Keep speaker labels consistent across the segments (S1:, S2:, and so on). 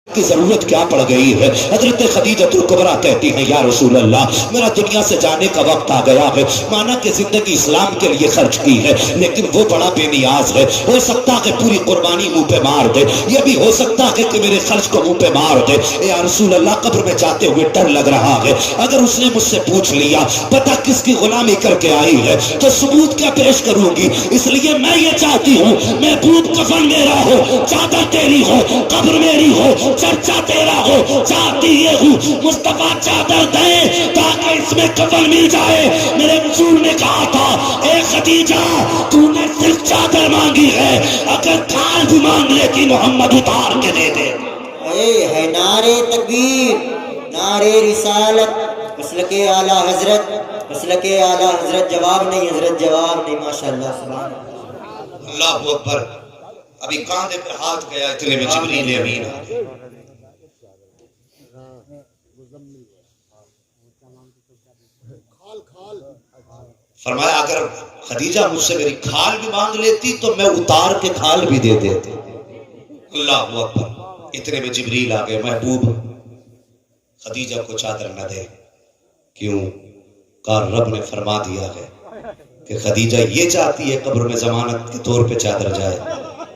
S1: کی ضرورت کیا پڑ گئی ہے؟ حضرت خدیجۃ الکبریٰ کہتی ہیں یا رسول اللہ میرا دنیا سے جانے کا وقت آ گیا ہے، مانا کہ زندگی اسلام کے لیے خرچ کی ہے لیکن وہ بڑا بے نیاز ہے، ہو سکتا کہ پوری قربانی منہ پہ مار دے، یہ بھی ہو سکتا ہے کہ میرے خرچ کو منہ پہ مار دے۔ یا رسول اللہ قبر میں جاتے ہوئے ڈر لگ رہا ہے، اگر اس نے مجھ سے پوچھ لیا پتہ کس کی غلامی کر کے آئی ہے تو ثبوت کیا پیش کروں گی، اس لیے میں یہ چاہتی ہوں محبوب کفن میرا ہو، چادر تیری ہو، قبر میری ہو، چرچا تیرا ہو، چاہتی یہ ہوں مصطفیٰ چادر دے تاکہ اس میں کفن مل جائے۔ میرے رسول نے کہا تھا اے خدیجہ تو نے صرف چادر مانگی ہے، اگر کھال بھی مانگ لیتی محمد اتار کے دے دے۔
S2: اے ہے نعرے تکبیر، نعرے رسالت، مسلک اعلیٰ حضرت، مسلک اعلیٰ حضرت، جواب نہیں حضرت، جواب نہیں، ماشاءاللہ سبحان
S1: اللہ اکبر۔ ابھی کاندھے پر ہاتھ گیا اتنے میں جبریل امین آ گئے۔ فرمایا اگر خدیجہ مجھ سے میری کھال بھی مانگ لیتی تو میں اتار کے کھال بھی دے دیتی۔ اللہ اکبر۔ اتنے میں جبریل آ گئے، محبوب خدیجہ کو چادر نہ دے، کیوں؟ کہا رب نے فرما دیا ہے کہ خدیجہ یہ چاہتی ہے قبر میں ضمانت کے طور پہ چادر جائے۔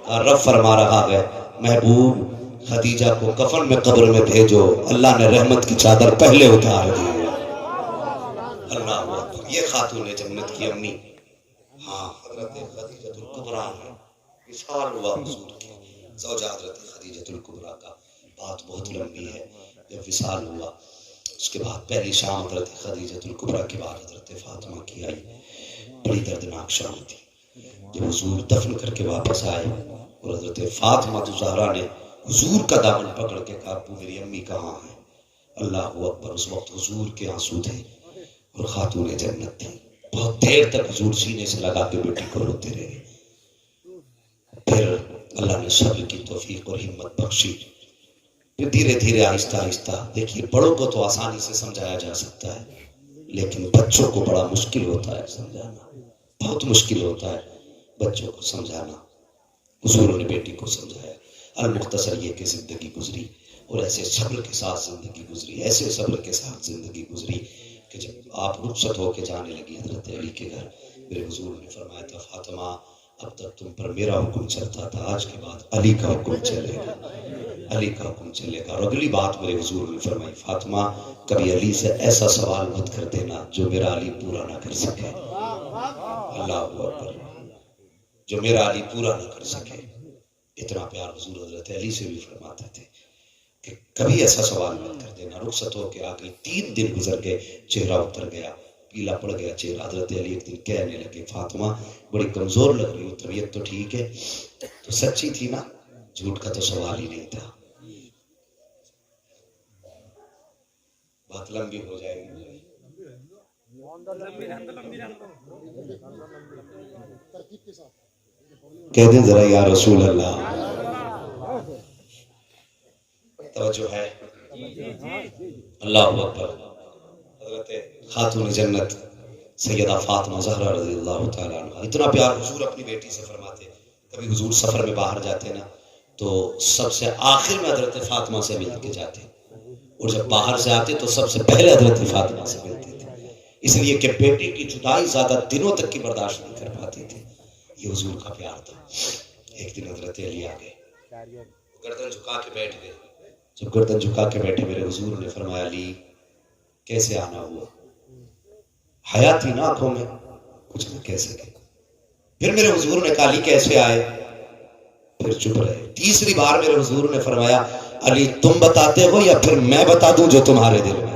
S1: کہا رب فرما رہا ہے محبوب خدیجہ کو کفن میں قبر میں بھیجو، اللہ نے رحمت کی چادر پہلے اتار دی۔ اللہ اکبر۔ یہ خاتون جنت کی امی، ہاں حضرت خدیجۃ الکبریٰ ہے، وصال ہوا حضور کی زوجہ حضرت خدیجۃ الکبریٰ کا، بات بہت لمبی ہے۔ جب وصال ہوا اس کے بعد پہلی شام حضرت خدیجۃ الکبریٰ کے بعد حضرت فاطمہ کی آئی، بڑی دردناک شام تھی۔ جب حضور دفن کر کے واپس آئے اور حضرت فاطمہ زہرا نے حضور کا دامن پکڑ کے کہا ابو میری امی کہاں ہے؟ اللہ اکبر۔ اس وقت حضور کے آنسو تھے اور خاتون جنت تھی، بہت دیر تک حضور سینے سے لگا کے بیٹی کو روتے رہے۔ پھر اللہ نے صبر کی توفیق اور ہمت بخشی، پھر دھیرے دھیرے آہستہ آہستہ، دیکھیے بڑوں کو تو آسانی سے سمجھایا جا سکتا ہے لیکن بچوں کو بڑا مشکل ہوتا ہے سمجھانا، بہت مشکل ہوتا ہے بچوں کو سمجھانا۔ حضور نے بیٹی کو سمجھایا، المختصر یہ کہ زندگی گزری اور ایسے صبر کے ساتھ زندگی گزری، ایسے صبر کے ساتھ زندگی گزری کہ جب آپ رخصت ہو کے جانے لگی حضرت علی کے گھر، میرے حضور نے فرمایا تھا فاطمہ اب تک تم پر میرا حکم چلتا تھا، آج کے بعد علی کا حکم چلے گا، علی کا حکم چلے گا۔ اور اگلی بات میرے حضور نے فرمائی فاطمہ کبھی علی سے ایسا سوال مت کر دینا جو میرا علی پورا نہ کر سکے۔ اللہ اکبر، جو میرا علی پورا نہ کر سکے۔ اتنا پیار حضور حضرت علی سے بھی فرماتے تھے کہ کبھی ایسا سوال مت کر دینا۔ رخصت ہو کے آ گئی، 3 دن گزر گئے، چہرہ اتر گیا، پیلا پڑ گیا چہرہ۔ حضرت علی ایک دن کہنے لگے فاطمہ بڑی کمزور لگ رہی ہو، طبیعت تو ٹھیک ہے؟ تو سچی تھی نا، جھوٹ کا تو سوال ہی نہیں تھا۔ بات لمبی ہو جائے گی، کہہ دیں ذرا یا رسول اللہ، توجہ ہے؟ اللہ اکبر۔ حضرت خاتون جنت سیدہ فاطمہ زہرا رضی اللہ تعالیٰ عنہ، اتنا پیار حضور اپنی بیٹی سے فرماتے۔ کبھی حضور سفر میں باہر جاتے نا تو سب سے آخر میں حضرت فاطمہ سے مل کے جاتے، اور جب باہر سے آتے تو سب سے پہلے حضرت فاطمہ سے ملتے تھے، اس لیے کہ بیٹے کی جدائی زیادہ دنوں تک کی برداشت نہیں کر پاتی تھی۔ یہ حضور کا پیار تھا۔ ایک دن حضرت علی آ گئے، گردن جھکا کے بیٹھ گئے۔ جب گردن جھکا کے بیٹھے میرے حضور نے فرمایا علی کیسے آنا ہوا؟ حیا تھی نا آنکھوں میں، کچھ نہ کہہ سکے۔ پھر میرے حضور نے کہا علی کیسے آئے؟ پھر چپ رہے۔ تیسری بار میرے حضور نے فرمایا علی تم بتاتے ہو یا پھر میں بتا دوں جو تمہارے دل میں؟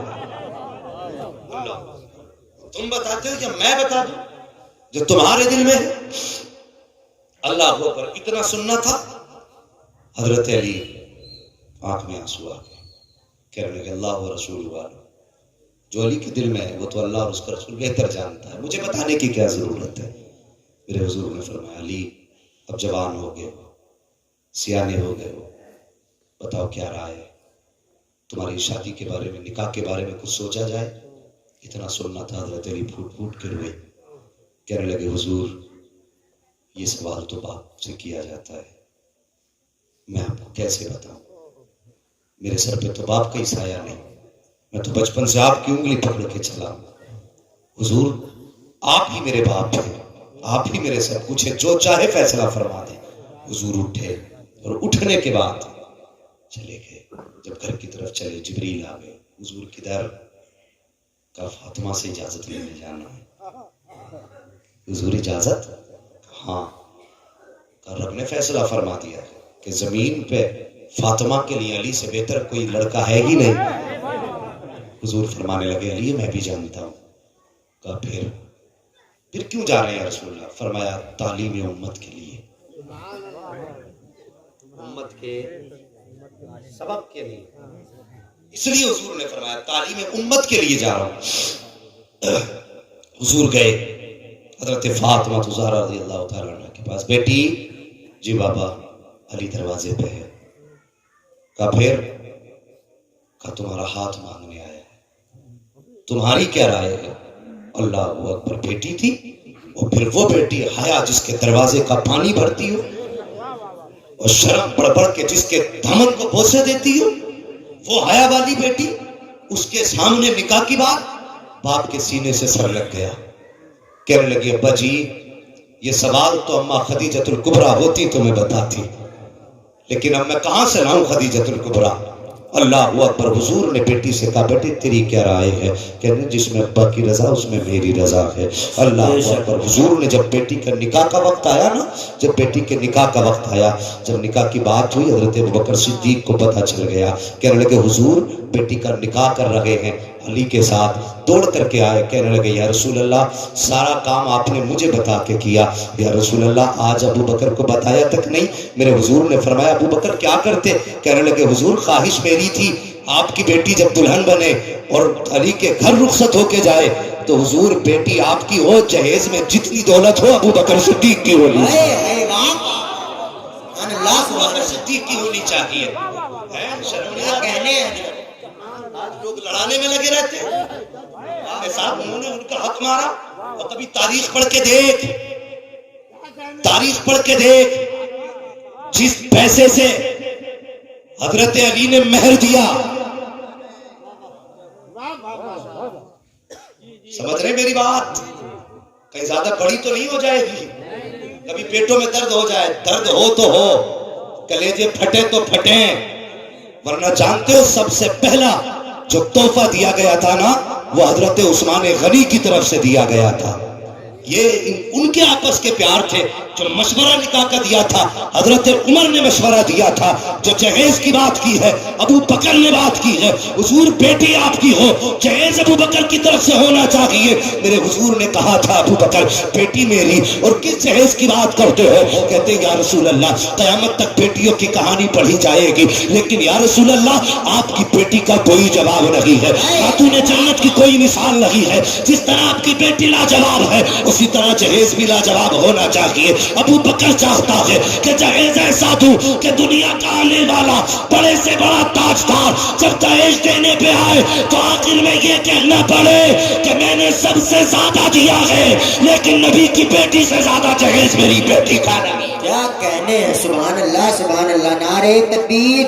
S1: تم بتاتے ہو یا میں بتا دوں جو تمہارے دل میں؟ اللہ اکبر۔ اتنا سننا تھا، حضرت علی آنکھ میں آنسو آ گئے، کہنے لگے اللہ و رسول والو، جو علی کے دل میں ہے وہ تو اللہ اور اس کا رسول بہتر جانتا ہے، مجھے بتانے کی کیا ضرورت ہے؟ میرے حضور نے فرمایا علی اب جوان ہو گئے ہو، سیانے ہو گئے ہو، بتاؤ کیا رائے ہے؟ تمہاری شادی کے بارے میں، نکاح کے بارے میں کچھ سوچا جائے؟ اتنا سننا تھا، حضرت علی پھوٹ پھوٹ کے روئے، کہنے لگے حضور یہ سوال تو باپ سے کیا جاتا ہے، میں آپ کو کیسے بتاؤں؟ میرے سر پہ تو باپ کا ہی سایہ نہیں، میں تو بچپن سے آپ کی انگلی پکڑ کے چلا ہوں۔ حضور آپ ہی میرے باپ ہیں، آپ ہی میرے سب کچھ ہے، جو چاہے فیصلہ فرما دیں۔ حضور اٹھے اور اٹھنے کے بعد چلے گئے۔ جب گھر کی طرف چلے جبریل آ گئے، حضور کدھر؟ کہا فاطمہ سے اجازت لینے جانا ہے۔ حضور اجازت؟ ہاں۔ کہا رب نے فیصلہ فرما دیا کہ زمین پہ فاطمہ کے لیے علی سے بہتر کوئی لڑکا ہے ہی نہیں۔ حضور فرمانے لگے علی میں بھی جانتا ہوں۔ کہا پھر کیوں جا رہے ہیں رسول اللہ؟ فرمایا تعلیم امت کے لیے، امت کے سبب کے لیے، اس لیے حضور نے فرمایا تعلیم امت کے لیے جا رہا ہوں۔ حضور گئے حضرت فاطمہ زہرا رضی اللہ تعالیٰ عنہ کے پاس۔ بیٹی جی بابا علی دروازے پہ ہے۔ کہا پھر؟ کہا تمہارا ہاتھ مانگنے آیا ہے، تمہاری کیا رائے ہے؟ اللہ اکبر، بیٹی تھی، اور پھر وہ بیٹی حیا جس کے دروازے کا پانی بھرتی ہو، اور شرم بڑھ بڑھ کے جس کے دامن کو بوسے دیتی ہو، وہ حیا والی بیٹی، اس کے سامنے نکاح کی بات، باپ کے سینے سے سر لگ گیا۔ کہنے لگی ابا جی یہ سوال تو اماں خدیجۃ الکبریٰ ہوتی تو میں بتاتی، لیکن اب میں کہاں سے لاؤں خدیجۃ الکبریٰ؟ اللہ اکبر۔ حضور نے بیٹی سے کہا بیٹی تیری کیا رائے ہے؟ کہنے جس میں ابا کی رضا اس میں میری رضا ہے۔ اللہ اکبر۔ حضور نے جب بیٹی کا نکاح کا وقت آیا نا، جب بیٹی کے نکاح کا وقت آیا، جب نکاح کی بات ہوئی، حضرت ابوبکر صدیق کو پتہ چل گیا۔ کہنے لگے حضور بیٹی کا نکاح کر رہے ہیں علی کے ساتھ۔ دوڑ کر کے آئے، کہنے لگے یا رسول اللہ سارا کام آپ نے مجھے بتا کے کیا، یا رسول اللہ آج ابو بکر کو بتایا تک نہیں۔ میرے حضور نے فرمایا ابو بکر کیا کرتے؟ کہنے لگے حضور خواہش میری تھی آپ کی بیٹی جب دلہن بنے اور علی کے گھر رخصت ہو کے جائے تو حضور بیٹی آپ کی ہو، جہیز میں جتنی دولت ہو ابو بکر صدیق کی ہونی چاہیے، ابو بکر صدیق کی ہونی چاہیے۔ آج لوگ لڑانے میں لگے رہتے ہیں، صاحب انہوں نے ان کا حق مارا۔ اور کبھی تاریخ پڑھ کے دیکھ، تاریخ پڑھ کے دیکھ، جس پیسے سے حضرت علی نے مہر دیا، سمجھ رہے میری بات؟ کہیں زیادہ بڑی تو نہیں ہو جائے گی، کبھی پیٹوں میں درد ہو جائے، درد ہو تو ہو، کلیجے پھٹے تو پھٹیں، ورنہ جانتے ہو سب سے پہلا جو تحفہ دیا گیا تھا نا وہ حضرت عثمان غنی کی طرف سے دیا گیا تھا۔ یہ ان کے آپس کے پیار تھے۔ جو مشورہ نکاح کا دیا تھا حضرت عمر نے مشورہ دیا تھا، جو جہیز کی بات کی ہے ابو بکر نے بات کی ہے۔ حضور بیٹی آپ کی ہو، جہیز ابو بکر کی طرف سے ہونا چاہیے۔ میرے حضور نے کہا تھا ابو بکر بیٹی میری، اور کس جہیز کی بات کرتے ہو؟ کہتے یا رسول اللہ قیامت تک بیٹیوں کی کہانی پڑھی جائے گی، لیکن یا رسول اللہ آپ کی بیٹی کا کوئی جواب نہیں ہے، خاتون جنت کی کوئی مثال نہیں ہے۔ جس طرح آپ کی بیٹی لاجواب ہے اسی طرح جہیز بھی لاجواب ہونا چاہیے۔ ابو بکر چاہتا ہے کہ جہیز ایسا دوں کہ دنیا کا آنے والا بڑے سے بڑا تاجدار جب جہیز دینے پہ آئے تو آخر میں یہ کہنا پڑے کہ میں نے سب سے زیادہ دیا ہے لیکن نبی کی بیٹی سے زیادہ جہیز میری بیٹی کا نہیں۔
S2: کیا کہنے ہیں، سبحان اللہ سبحان اللہ۔ نعرہ تکبیر،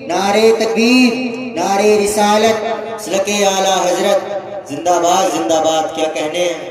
S2: نعرہ تکبیر، نعرہ رسالت، سلک اعلیٰ حضرت، زندہ باد زندہ باد۔ کیا کہنے ہیں؟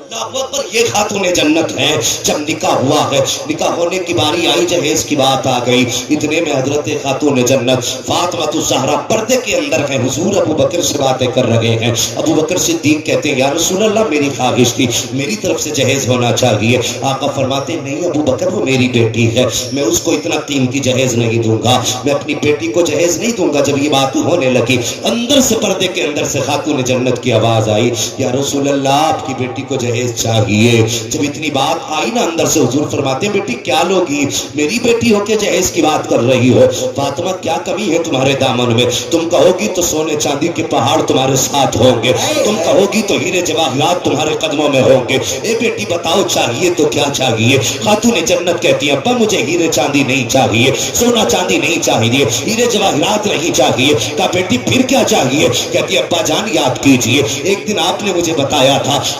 S1: اللہ اکبر۔ یہ خاتون جنت ہے۔ جب نکاح ہوا ہے، نکاح ہونے کی باری آئی، جہیز کی بات آ گئی، اتنے میں حضرت خاتون جنت فاطمہ الزہرا پردے کے اندر ہے، حضور ابو بکر سے باتیں کر رہے ہیں۔ ابو بکر صدیق کہتے ہیں یا رسول اللہ میری خواہش تھی میری طرف سے جہیز ہونا چاہیے۔ آقا فرماتے نہیں ابو بکر وہ میری بیٹی ہے، میں اس کو اتنا قیمتی جہیز نہیں دوں گا، میں اپنی بیٹی کو جہیز نہیں دوں گا۔ جب یہ بات ہونے لگی اندر سے پردے کے اندر سے خاتون جنت کی آواز آئی یا رسول اللہ آپ کی بیٹی کو جہیز چاہیے۔ جب اتنی بات آئی نا اندر سے، حضور فرماتے ہیں بیٹی کیا لوگی، میری بیٹی ہو کے جہیز کی بات کر رہی ہو؟ فاطمہ کیا کمی ہے تمہارے دامن میں؟ تم کہو گی تو سونے چاندی کے پہاڑ تمہارے ساتھ ہوں گے، تم کہو گی تو ہیرے جواہرات تمہارے قدموں میں ہوں گے۔ اے بیٹی بتاؤ چاہیے تو کیا چاہیے؟ خاتون جنت کہتی ہے ابا مجھے ہیرے چاندی نہیں چاہیے، سونا چاندی نہیں چاہیے، ہیرے جواہرات نہیں چاہیے۔ کہا بیٹی پھر کیا چاہیے؟ کہتی ابا جان یاد کیجئے ایک دن آپ نے مجھے بتایا تھا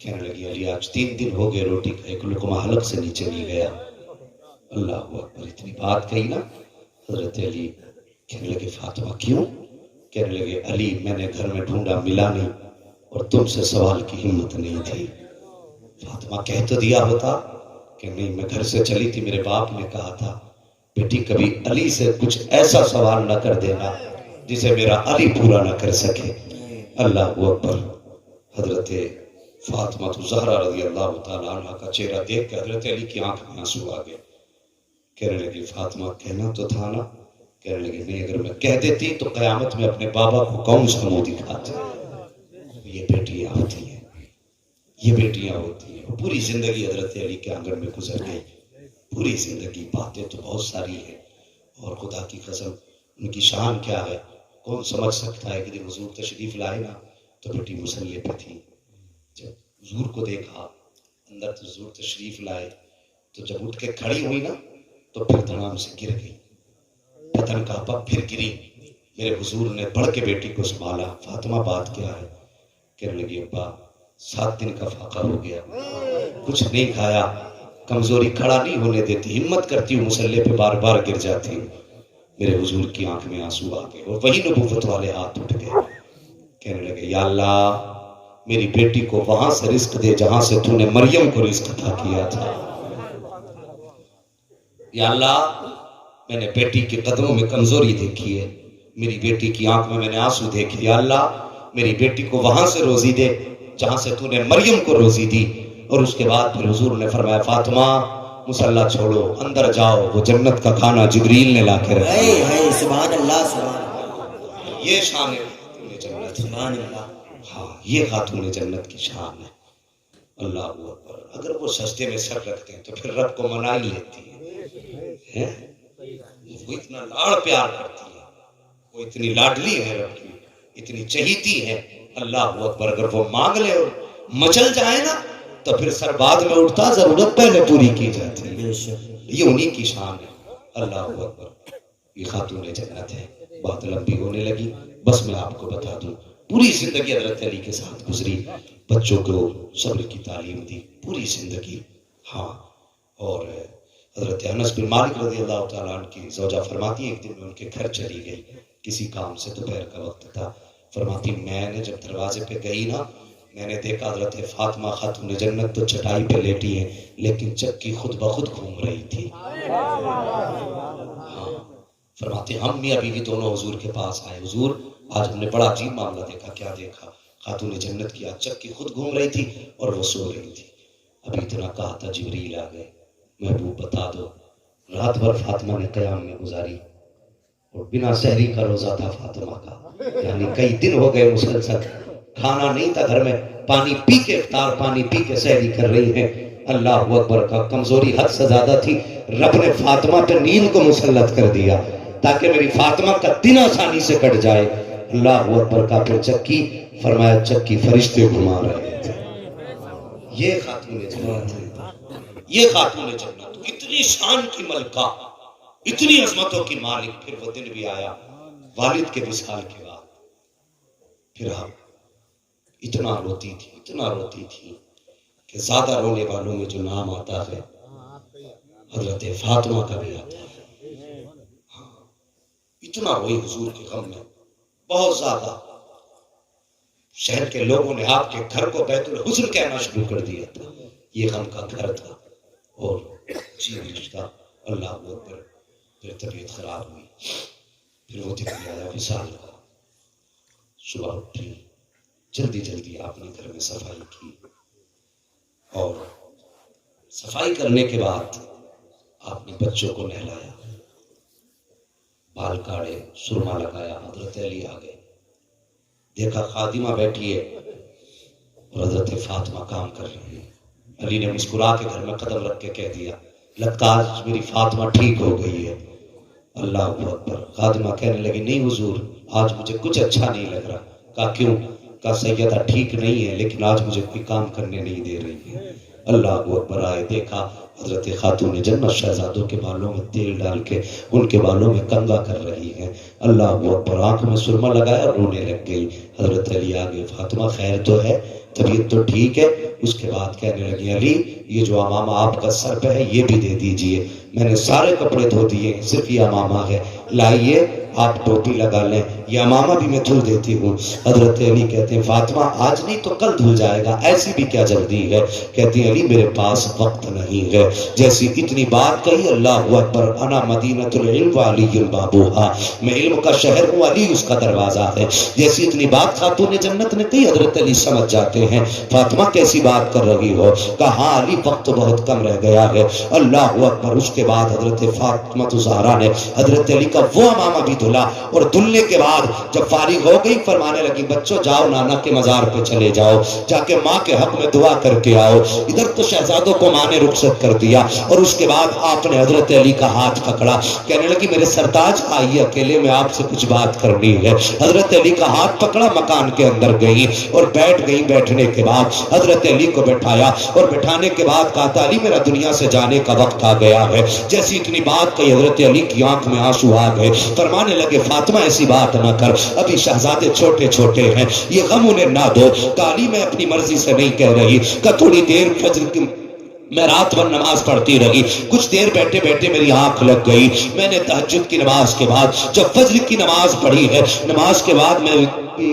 S1: کہنے لگی علی آج 3 دن ہو گئے روٹی کا ایک لقمہ حلق سے نیچے نہیں گیا. اللہ اکبر. اتنی بات کہی نا حضرت علی کہنے لگے فاطمہ کیوں؟ کہنے لگے علی میں نے گھر میں ڈھونڈا ملا نہیں اور تم سے سوال کی ہمت نہیں تھی. فاطمہ کہہ تو دیا ہوتا کہ نہیں میں گھر سے چلی تھی میرے باپ نے کہا تھا بیٹی کبھی علی سے کچھ ایسا سوال نہ کر دینا جسے میرا علی پورا نہ کر سکے. اللہ اکبر. حضرت فاطمہ زہرا رضی اللہ تعالیٰ عنہ کا چہرہ دیکھ کے حضرت علی کی آنکھ میں آنسو آ گئے. کہنے لگی فاطمہ کہنا تو تھا نا. کہنے لگی نہیں اگر میں کہہ دیتی تو قیامت میں اپنے بابا کو کون سا منہ دکھاتے. یہ بیٹیاں ہوتی ہیں, یہ بیٹیاں ہوتی ہیں. پوری زندگی حضرت علی کے آنگن میں گزر گئی, پوری زندگی. باتیں تو بہت ساری ہیں اور خدا کی قسم ان کی شان کیا ہے کون سمجھ سکتا ہے. کہ جب حضور تشریف لائے نا تو بیٹی مصلی پہ تھی. جب حضور کو دیکھا اندر تو حضور تشریف لائے تو جب اٹھ کے کھڑی ہوئی نا تو پھر دھڑام سے گر گئی, بدن کا پا پھر گری. میرے حضور نے بڑھ کے بیٹی کو سنبھالا. فاطمہ بات کیا ہے؟ کہنے لگی ابا 7 دن کا فاقہ ہو گیا, کچھ نہیں کھایا, کمزوری کھڑا نہیں ہونے دیتی, ہمت کرتی ہوں مصلی پہ بار بار گر جاتی ہوں. میرے حضور کی آنکھ میں آنسو آ گئے اور وہی نبوت والے ہاتھ اٹھ گئے. کہنے لگے یا اللہ میری بیٹی کو وہاں سے رزق دے جہاں سے تو نے مریم کو رزق عطا کیا تھا. یا اللہ میں نے بیٹی کے قدموں میں کمزوری دیکھی ہے, میری بیٹی کی آنکھ میں نے آنسو دیکھے. یا اللہ میری بیٹی کو وہاں سے روزی دے جہاں سے تو نے مریم کو روزی دی. اور اس کے بعد پھر حضور نے فرمایا فاطمہ مصلی چھوڑو اندر جاؤ, وہ جنت کا کھانا جبریل نے لا کے رکھا.
S2: سبحان اللہ سبحان اللہ.
S1: یہ شان ہے خاتون جنت.
S2: سبحان اللہ.
S1: ہاں یہ خاتون جنت کی شان ہے. اللہ اکبر. اگر وہ سجدے میں سر رکھتے ہیں تو پھر رب کو منا ہی لیتی ہے. وہ اتنا لاڑ پیار کرتی ہے, وہ اتنی لاڈلی ہے رب کی, اتنی چہیتی ہے. اللہ اکبر. اگر وہ مانگ لے اور مچل جائے نا تو پھر سر بعد میں اٹھتا, ضرورت پہلے پوری کی جاتی ہے. یہ انہی کی شان ہے. اللہ اکبر. یہ خاتون جنت ہے. بات لمبی ہونے لگی, بس میں آپ کو بتا دوں پوری زندگی حضرت علی کے ساتھ گزری, بچوں کو صبر کی تعلیم دی پوری زندگی. ہاں اور حضرت انس بن مالک رضی اللہ تعالیٰ عنہ کی زوجہ فرماتی ہیں ایک دن میں ان کے گھر چلی گئی کسی کام سے, دوپہر کا وقت تھا. فرماتی میں نے جب دروازے پہ گئی نا میں نے دیکھا حضرت فاطمہ خاتون جنت تو چٹائی پہ لیٹی ہیں لیکن چکی خود بخود گھوم رہی تھی. ہاں فرماتے ہم میاں بیوی دونوں حضور کے پاس آئے, حضور آج ہم نے بڑا عجیب معاملہ دیکھا. کیا دیکھا؟ خاتون جنت کی آج چکی خود گھوم رہی تھی اور وہ سو رہی تھی. ابھی اتنا کہا تھا جبریل آ گئے, محبوب بتا دو. رات بھر فاطمہ نے قیام میں گزاری اور بنا سحری کا روزہ تھا فاطمہ کا, یعنی کئی دن ہو گئے مسلسل کھانا نہیں تھا گھر میں, پانی پی کے افطار پانی پی کے سحری کر رہی ہیں. اللہ اکبر. کا کمزوری حد سے زیادہ تھی, رب نے فاطمہ پہ نیند کو مسلط کر دیا تاکہ میری فاطمہ کا دن آسانی سے کٹ جائے. اللہ اکبر. کا پھر چکی فرمایا چکی فرشتے گھما رہے تھے. یہ خاتون جنت ہے, یہ خاتون جنت. اتنی شان کی ملکہ, اتنی عظمتوں کی مالک. پھر وہ دن بھی آیا والد کے وصال کے بعد. پھر آپ اتنا روتی تھی, اتنا روتی تھی کہ زیادہ رونے والوں میں جو نام آتا ہے حضرت فاطمہ کا بھی آتا ہے. اتنا روئی حضور کے غم میں بہت زیادہ. شہر کے لوگوں نے آپ کے گھر کو بیت الحزن کہنا شروع کر دیا تھا. یہ غم کا گھر تھا اور جی رشتہ. اللہ اکبر. پھر طبیعت خراب ہوئی, پھر وہ دن آیا وصال کا. صبح اٹھی جلدی جلدی آپ نے گھر میں صفائی کی اور صفائی کرنے کے بعد آپ نے بچوں کو نہلایا, بال کاڑے, سرما لگایا. حضرت علی آ گئے, دیکھا خادمہ بیٹھی ہے اور حضرت فاطمہ کام کر رہی ہے. علی نے مسکرا کے گھر میں قدم رکھ کے کہہ دیا لگتا آج میری فاطمہ ٹھیک ہو گئی ہے. اللہ اکبر. خادمہ کہنے لگی نہیں حضور آج مجھے کچھ اچھا نہیں لگ رہا. کہا کیوں؟ کہا سیدہ ٹھیک نہیں ہے لیکن آج مجھے کوئی کام کرنے نہیں دے رہی ہے. اللہ اکبر. آئے دیکھا حضرت خاتون جنت شہزادوں کے بالوں میں تیل ڈال کے ان کے بالوں میں کنگا کر رہی ہیں. اللہ اکبر. آنکھ میں سرما لگایا اور رونے لگ گئی. حضرت علی آگے, فاطمہ خیر تو ہے, طبیعت تو ٹھیک ہے؟ اس کے بعد کہنے لگی, علی یہ جو امامہ آپ کا سر پہ ہے یہ بھی دے دیجئے, میں نے سارے کپڑے دھو دیے, صرف یہ امامہ ہے, لائیے آپ ٹوپی لگا لیں, یہ امامہ بھی میں دھل دیتی ہوں. حضرت علی کہتے ہیں فاطمہ آج نہیں تو کل دھل جائے گا, ایسی بھی کیا جلدی ہے؟ کہتی ہیں علی میرے پاس وقت نہیں ہے. جیسی اتنی بات کہی, اللہ اکبر, انا مدینۃ العلم وعلی بابوہا, میں علم کا شہر ہوں, علی اس کا دروازہ ہے. جیسی اتنی بات خاتون جنت نے کہی, حضرت علی سمجھ جاتے ہیں فاطمہ کیسی بات کر رہی ہو. کہا ہاں علی وقت تو بہت کم رہ گیا ہے. اللہ اکبر. اس کے بعد حضرت فاطمہ زہرا نے حضرت علی کا وہ امامہ بھی دھلا, اور دھلنے کے بعد جب فارغ ہو گئی فرمانے لگی بچوں جاؤ نانا کے مزار پہ چلے جاؤ, جا کے ماں کے حق میں دعا کر کے آؤ. ادھر تو شہزادوں کو ماں نے رخصت کر دیا, اور اس کے بعد آپ نے حضرت علی کا ہاتھ پکڑا, کہنے لگی میرے سرتاج آئیے اکیلے میں آپ سے کچھ بات کرنی ہے. حضرت علی کا ہاتھ پکڑا, مکان کے اندر گئی اور بیٹھ گئی. بیٹھنے کے بعد حضرت علی کو بٹھایا, اور بٹھانے کے بعد کہا علی میرا دنیا سے جانے کا وقت آ گیا ہے. جیسی اتنی بات کہی حضرت علی کی آنکھ میں آنسو آ گئے. فرمانے لگے فاطمہ ایسی بات نہ کر, ابھی شہزادے چھوٹے چھوٹے ہیں, یہ غم انہیں نہ دو. کالی میں اپنی مرضی سے نہیں کہہ رہی, کہ تھوڑی دیر فجر کی میں رات بھر نماز پڑھتی رہی, کچھ دیر بیٹھے بیٹھے میری آنکھ لگ گئی. میں نے تہجد کی نماز کے بعد جب فجر کی نماز پڑھی ہے, نماز کے بعد میں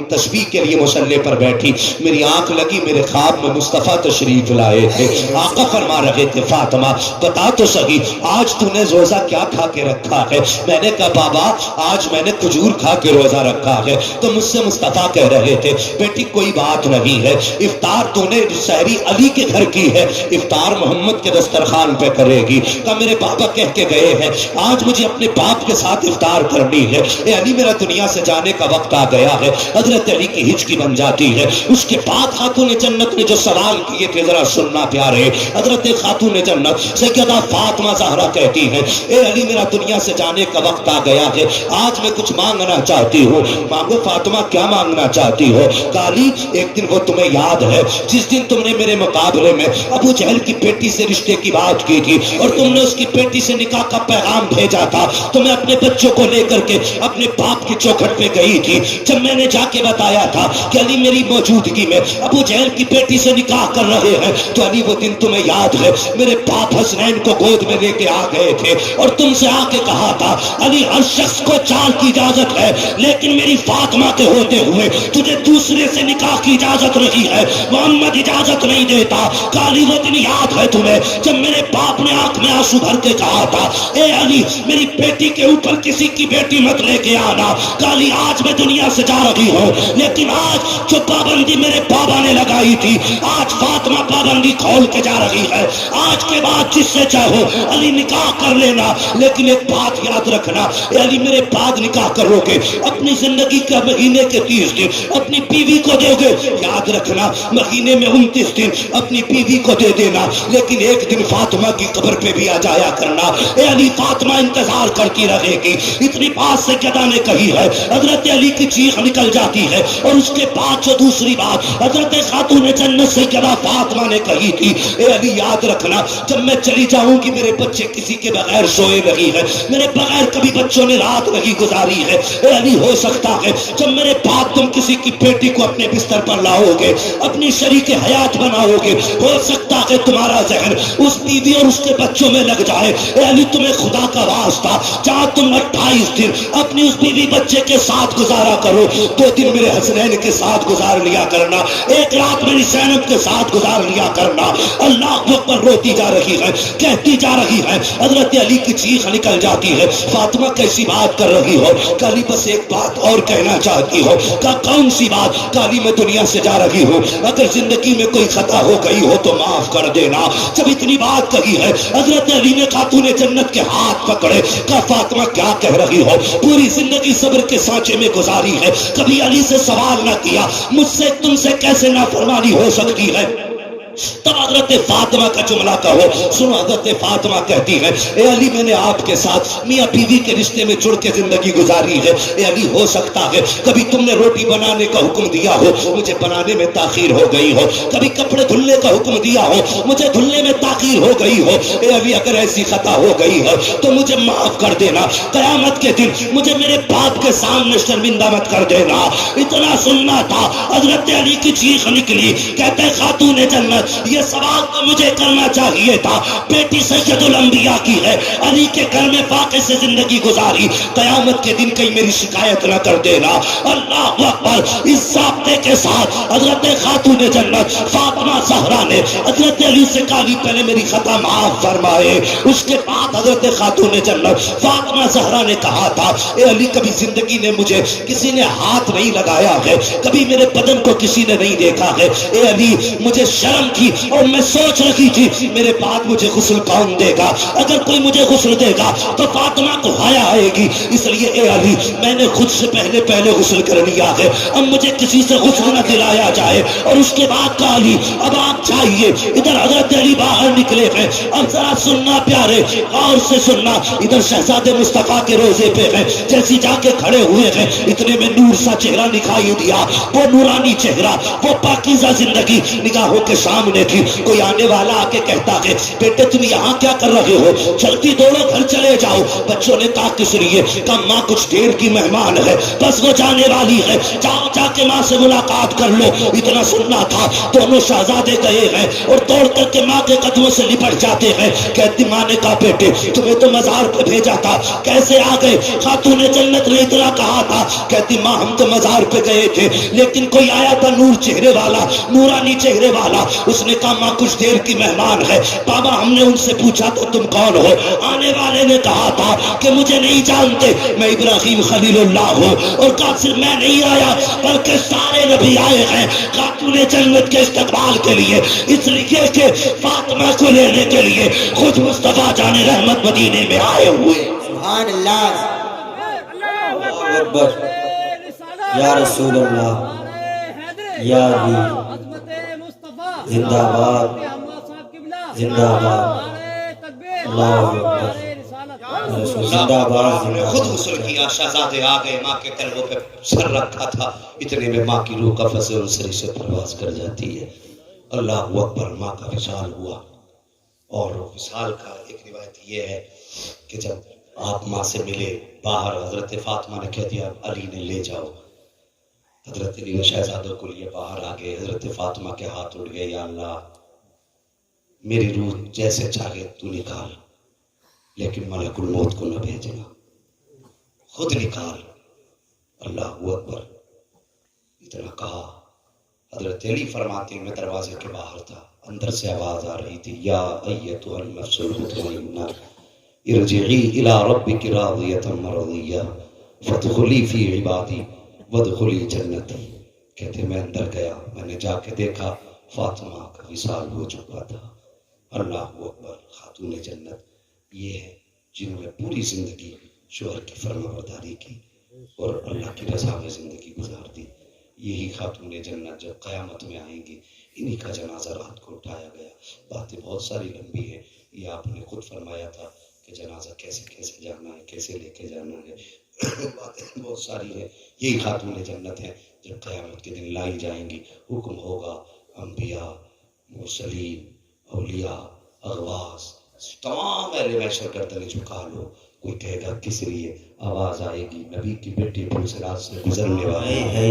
S1: تسبیح کے لیے مصلی پر بیٹھی, میری آنکھ لگی, میرے خواب میں مصطفیٰ تشریف لائے تھے. آقا فرما رہے تھے فاطمہ بتا تو صحیح آج تو نے روزہ کیا کھا کے رکھا ہے؟ میں نے کہا بابا آج میں نے کھجور کھا کے روزہ رکھا ہے. تو مجھ سے مصطفیٰ کہہ رہے تھے بیٹی کوئی بات نہیں ہے, افطار تو نے سحری علی کے گھر کی ہے, افطار محمد کے دسترخوان پہ کرے گی. کہا میرے بابا کہہ کے گئے ہیں آج مجھے اپنے باپ کے ساتھ افطار کرنی ہے. اے علی میرا دنیا سے جانے کا وقت آ گیا ہے. حضرت علی کی ہچکی بن جاتی ہے. اس کے بعد خاتون جنت نے جو سوال کیے تھے ذرا سننا پیارے. حضرت خاتون جنت سیدہ فاطمہ زہرا کہتی ہیں اے علی میرا دنیا سے جانے کا وقت آ گیا ہے, آج میں کچھ مانگنا چاہتی ہوں. مانگو فاطمہ کیا مانگنا چاہتی ہو؟ کالی ایک دن وہ تمہیں یاد ہے جس دن تم نے میرے مقابلے میں ابو جہل کی بیٹی سے رشتے کی بات کی تھی, اور تم نے اس کی بیٹی سے نکاح کا پیغام بھیجا تھا. تو میں اپنے بچوں کو لے کر کے اپنے باپ کی چوکھٹ پہ گئی تھی. جب میں نے جا کے بتایا تھا کہ علی میری موجودگی میں ابو جہل کی بیٹی سے نکاح کر رہے ہیں, تو علی وہ دن تمہیں یاد ہے میرے باپ حسنین کو گود میں لے کے آ گئے تھے, اور تم سے آ کے کہا تھا علی ہر شخص کو چال کی اجازت ہے, لیکن میری فاطمہ کے ہوتے ہوئے تجھے دوسرے سے نکاح کی اجازت نہیں ہے, محمد اجازت نہیں دیتا. کالی وہ دن یاد ہے تمہیں جب میرے باپ نے آنکھ میں آنسو بھر کے کہا تھا اے علی میری بیٹی کے اوپر کسی کی بیٹی مت لے کے آنا. کالی آج میں دنیا سے جا رہی ہوں, لیکن آج جو پابندی میرے بابا نے لگائی تھی آج فاطمہ پابندی کھول کے جا رہی ہے. آج کے بعد جس سے چاہو علی نکاح کر لینا, لیکن ایک بات یاد رکھنا اے علی میرے بعد نکاح کرو گے اپنی زندگی کا مہینے کے 30 دن اپنی بیوی کو دو گے, یاد رکھنا مہینے میں 29 دن اپنی بیوی کو دے دینا, لیکن ایک دن فاطمہ کی قبر پہ بھی آ جایا کرنا. اے علی فاطمہ انتظار کرتی رہے گی. اتنی بات سے گدا نے کہی ہے, حضرت علی کی چیخ نکل جاتی ہے. اور اس کے بعد جو دوسری بات حضرت خاتون جنت سیدہ فاطمہ نے کہی تھی اے علی یاد رکھنا جب میں چلی جاؤں گی میرے بچے کسی کے بغیر سوئے نہیں ہے, میرے بغیر کبھی بچوں نے رات نہیں گزاری ہے. اے علی ہو سکتا ہے جب میرے بعد تم کسی کی بیٹی کو اپنے بستر پر لاؤ گے, اپنی شریک حیات بناؤ گے, ہو سکتا ہے تمہارا ذہن اس بیوی اور اس کے بچوں میں لگ جائے. اے علی تمہیں خدا کا واسطہ جہاں تم 28 دن اپنی اس بیوی بچے کے ساتھ گزارا کرو, 2 دن میرے حسنین کے ساتھ گزار لیا کرنا, ایک رات میری زینب کے ساتھ گزار لیا کرنا. اللہ اکبر. روتی جا رہی ہے, کہتی جا رہی ہے, حضرت علی کی چیخ نکل جاتی ہے فاطمہ کیسی بات کر رہی ہو؟ کالی بس ایک بات اور کہنا چاہتی ہو. کہا کون سی بات؟ کالی میں دنیا سے جا رہی ہوں, اگر زندگی میں کوئی خطا ہو گئی ہو تو معاف کر دینا. جب اتنی بات کہی ہے حضرت علی نے خاتون جنت کے ہاتھ پکڑے. کہا فاطمہ کیا کہہ رہی ہو؟ پوری زندگی صبر کے سانچے میں گزاری ہے, کبھی علی سے سوال نہ کیا, مجھ سے تم سے کیسے نافرمانی ہو سکتی ہے؟ تب حضرت فاطمہ کا جملہ کہو. سنو حضرت فاطمہ کہتی ہے اے علی میں نے آپ کے ساتھ میاں بیوی کے رشتے میں جڑ کے زندگی گزاری ہے. اے علی ہو سکتا ہے کبھی تم نے روٹی بنانے کا حکم دیا ہو, مجھے بنانے میں تاخیر ہو گئی ہو. کبھی کپڑے دھلنے کا حکم دیا ہو, مجھے دھلنے میں تاخیر ہو گئی ہو. اے علی اگر ایسی خطا ہو گئی ہے تو مجھے معاف کر دینا. قیامت کے دن مجھے میرے باپ کے سامنے شرمندہ مت کر دینا. اتنا سننا تھا. حضرت علی کی چیخ نکلی, کہتے خاتون جنت یہ سوال تو مجھے کرنا چاہیے تھا. بیٹی سید الانبیاء کی ہے, علی کے گھر میں فاقے سے زندگی گزاری, قیامت کے دن کہیں میری شکایت نہ کر دینا. اللہ اکبر. اس ضابطے کے ساتھ حضرت خاتون جنت فاطمہ زہرا نے حضرت علی سے کہا پہلے میری خطا معاف فرمائے. اس کے بعد حضرت خاتون جنت فاطمہ زہرا نے کہا تھا اے علی کبھی زندگی نے مجھے کسی نے ہاتھ نہیں لگایا ہے, کبھی میرے بدن کو کسی نے نہیں دیکھا ہے. اے علی مجھے شرم تھی اور میں سوچ رہی تھی میرے بعد مجھے غسل کون دے گا. اگر کوئی مجھے غسل دے گا تو فاطمہ کو حیا آئے گی. اس لیے اے علی میں نے خود سے پہلے غسل کر لیا ہے. اب مجھے کسی سے غسل نہ دلایا جائے. اور اس کے بعد کہا علی اب آپ چاہیے. ادھر حضرت علی باہر نکلے ہیں. اب ذرا سننا پیارے, غور سے سننا. ادھر شہزادے مصطفیٰ کے روزے پہ ہیں, جیسی جا کے کھڑے ہوئے ہیں اتنے میں نور سا چہرہ دکھائی دیا. وہ نورانی چہرہ, وہ پاکیزہ زندگی نگاہوں کے سامنے تھی. کوئی آنے والا آ کے کہتا ہے بیٹے تم یہاں کیا کر رہے ہو, جلدی دوڑو گھر چلے جاؤ. بچوں نے کہا کس لیے؟ کہا ماں کچھ دیر کی مہمان ہے, بس وہ جانے والی ہے, جاؤ جا کے ماں سے ملاقات کر لو. اتنا سننا تھا. دونوں شہزادے گئے ہیں اور دوڑ کر کے ماں کے قدموں سے لپٹ جاتے ہیں. کہتی ماں نے کہا بیٹے تمہیں تو مزار پہ بھیجا تھا, کیسے آ گئے؟ خاتون جنت نے اتنا کہا تھا. کہتی ماں ہم تو مزار پہ گئے تھے لیکن کوئی آیا تھا نور چہرے والا, نورانی چہرے والا. اس نے کہا ماں کچھ دیر کی مہمان ہے. بابا ہم نے ان سے پوچھا تو تم کون ہو؟ آنے والے نے کہا تھا کہ مجھے نہیں جانتے, میں ابراہیم خلیل اللہ ہوں. اور کہا صرف میں نہیں آیا بلکہ سارے نبی آئے ہیں خاتون جنت کے استقبال کے لیے, اس لیے کہ فاطمہ کو لینے کے لیے خود مصطفیٰ جان رحمت مدینے میں آئے ہوئے.
S2: سبحان اللہ, اللہ اکبر, یا رسول اللہ, یا علی زندہ باد, زندہ باد, اللہ اکبر, زندہ باد,
S1: نے خود غسل کیا. شہزادے آ گئے, ماں کے تلووں پہ سر رکھا تھا. اتنے میں ماں کی روح قفس سے انسری سے پرواز کر جاتی ہے. اللہ اکبر. ماں کا وصال ہوا. اور وصال کا ایک روایت یہ ہے کہ جب آپ ماں سے ملے باہر, حضرت فاطمہ نے کہہ دیا علی نے لے جاؤ. حضرت علی شہزادوں کو لیے باہر آ گئے. حضرت فاطمہ کے ہاتھ اڑ گئے, یا اللہ میری روح جیسے چاہے تو نکال, لیکن ملک الموت کو نہ بھیجنا, خود نکال. اللہ اکبر. اتنا کہا. حضرت علی فرماتے ہیں میں دروازے کے باہر تھا, اندر سے آواز آ رہی تھی یا ایتھا النفس المطمئنہ ارجعی الی ربک راضیۃ مرضیہ فادخلی فی عبادی وادخلی جنتی. کہتے میں اندر گیا, میں نے جا کے دیکھا فاطمہ کا وصال ہو چکا تھا. اللہ اکبر. خاتون جنت یہ ہے جنہوں نے پوری زندگی شوہر کی فرما برداری کی اور اللہ کی رضا میں زندگی گزار دی. یہی خاتون جنت جب قیامت میں آئیں گی, انہی کا جنازہ رات کو اٹھایا گیا. باتیں بہت ساری لمبی ہیں, یہ آپ نے خود فرمایا تھا کہ جنازہ کیسے کیسے جانا ہے, کیسے لے کے جانا ہے. باتیں بہت ساری ہیں. یہی خاتون جنت ہیں جب قیامت کے دن لائی جائیں گی. حکم ہوگا انبیاء, مرسلین, اولیاء, اغواس, تمام اہل محشر گردنیں جھکا لو. کوئی کہے گا کس لیے؟ آواز آئے گی نبی کی بیٹی پلسرات سے گزرنے والی ہے,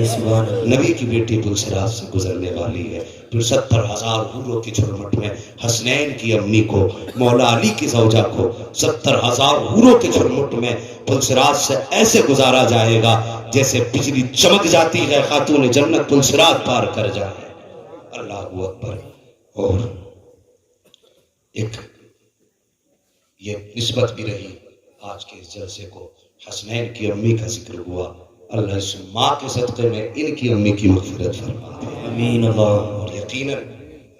S1: نبی کی بیٹی پلسرات سے گزرنے والی ہے. پھر 70,000 حوروں کی جھرمٹ میں حسنین کی امی کو, مولا علی کی زوجہ کو 70,000 حوروں کی جھرمٹ میں پلسرات سے ایسے گزارا جائے گا جیسے بجلی چمک جاتی ہے, خاتون جنت پلسرات پار کر جائے. اللہ اکبر. اور ایک یہ نسبت بھی رہی آج کے اس جلسے کو, حسنین کی امی کا ذکر ہوا. اللہ اس ماں کے صدقے میں ان کی امی کی مغفرت فرما دے,
S2: امین. اللہ.
S1: اور یقیناً